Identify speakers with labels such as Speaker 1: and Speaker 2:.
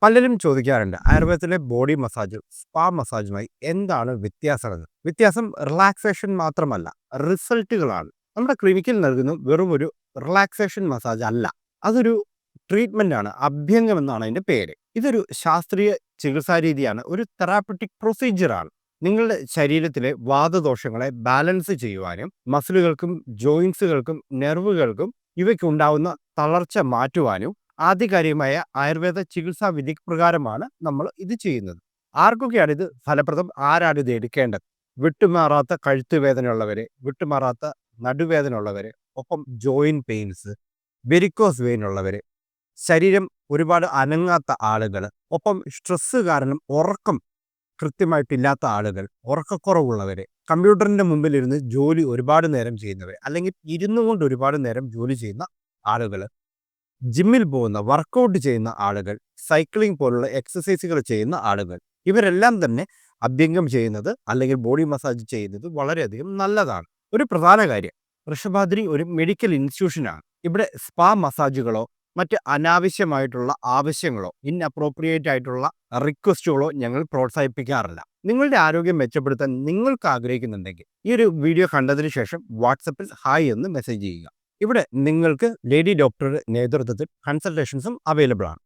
Speaker 1: പലരും ചോദിക്കാറുണ്ട് ആയുർവേദത്തിലെ body massage spa മസാജുമായി എന്താണ് വ്യത്യാസമെന്ന്. വ്യത്യാസം റിലാക്സേഷൻ മാത്രമല്ല, റിസൾട്ടുകളാണ്. നമ്മുടെ ക്ലിനിക്കിൽ നൽകുന്ന വെറും ഒരു റിലാക്സേഷൻ മസാജ് അല്ല, അതൊരു ട്രീറ്റ്മെന്റ് ആണ്. അഭ്യംഗം എന്നാണ് അതിന്റെ പേര്. ഇതൊരു ശാസ്ത്രീയ ചികിത്സാ രീതിയാണ്, ഒരു തെറാപ്പറ്റിക് പ്രൊസീജിയറാണ്. നിങ്ങളുടെ ശരീരത്തിലെ വാതദോഷങ്ങളെ ബാലൻസ് ചെയ്യുവാനും മസിലുകൾക്കും ജോയിൻസുകൾക്കും നെർവുകൾക്കും ഇവയ്ക്കുണ്ടാവുന്ന തളർച്ച മാറ്റുവാനും ആധികാരികമായ ആയുർവേദ ചികിത്സാ വിധി പ്രകാരമാണ് നമ്മൾ ഇത് ചെയ്യുന്നത്. ആർക്കൊക്കെയാണ് ഇത് ഫലപ്രദം, ആരാണ് ഇത് എടുക്കേണ്ടത്? വിട്ടുമാറാത്ത കഴുത്ത് വേദനയുള്ളവര്, വിട്ടുമാറാത്ത നടുവേദന ഉള്ളവര്, ഒപ്പം ജോയിന്റ് പെയിൻസ്, വെരിക്കോസ് വെയിൻ ഉള്ളവര്, ശരീരം ഒരുപാട് അനങ്ങാത്ത ആളുകൾ, ഒപ്പം സ്ട്രെസ് കാരണം ഉറക്കം കൃത്യമായിട്ടില്ലാത്ത ആളുകൾ, ഉറക്കക്കുറവുള്ളവര്, കമ്പ്യൂട്ടറിന്റെ മുമ്പിൽ ഇരുന്ന് ജോലി ഒരുപാട് നേരം ചെയ്യുന്നവർ, അല്ലെങ്കിൽ ഇരുന്നു കൊണ്ട് ഒരുപാട് നേരം ജോലി ചെയ്യുന്ന ആളുകൾ, ജിമ്മിൽ പോകുന്ന വർക്കൗട്ട് ചെയ്യുന്ന ആളുകൾ, സൈക്ലിംഗ് പോലുള്ള എക്സസൈസുകൾ ചെയ്യുന്ന ആളുകൾ, ഇവരെല്ലാം തന്നെ അഭ്യംഗം ചെയ്യുന്നത് അല്ലെങ്കിൽ ബോഡി മസാജ് ചെയ്യുന്നത് വളരെയധികം നല്ലതാണ്. ഒരു പ്രധാന കാര്യം, വൃഷഭാദ്രി ഒരു മെഡിക്കൽ ഇൻസ്റ്റിറ്റ്യൂഷനാണ്. ഇവിടെ സ്പാ മസാജുകളോ മറ്റ് അനാവശ്യമായിട്ടുള്ള ആവശ്യങ്ങളോ ഇൻഅപ്രോപ്രിയേറ്റ് ആയിട്ടുള്ള റിക്വസ്റ്റുകളോ ഞങ്ങൾ പ്രോത്സാഹിപ്പിക്കാറില്ല. നിങ്ങളുടെ ആരോഗ്യം മെച്ചപ്പെടുത്താൻ നിങ്ങൾക്ക് ആഗ്രഹിക്കുന്നുണ്ടെങ്കിൽ ഈ ഒരു വീഡിയോ കണ്ടതിന് ശേഷം വാട്സപ്പിൽ ഹായ് എന്ന് മെസ്സേജ് ചെയ്യുക. ഇവിടെ നിങ്ങൾക്ക് ലേഡി ഡോക്ടറുടെ നേതൃത്വത്തിൽ കൺസൾട്ടേഷൻസും അവൈലബിൾ ആണ്.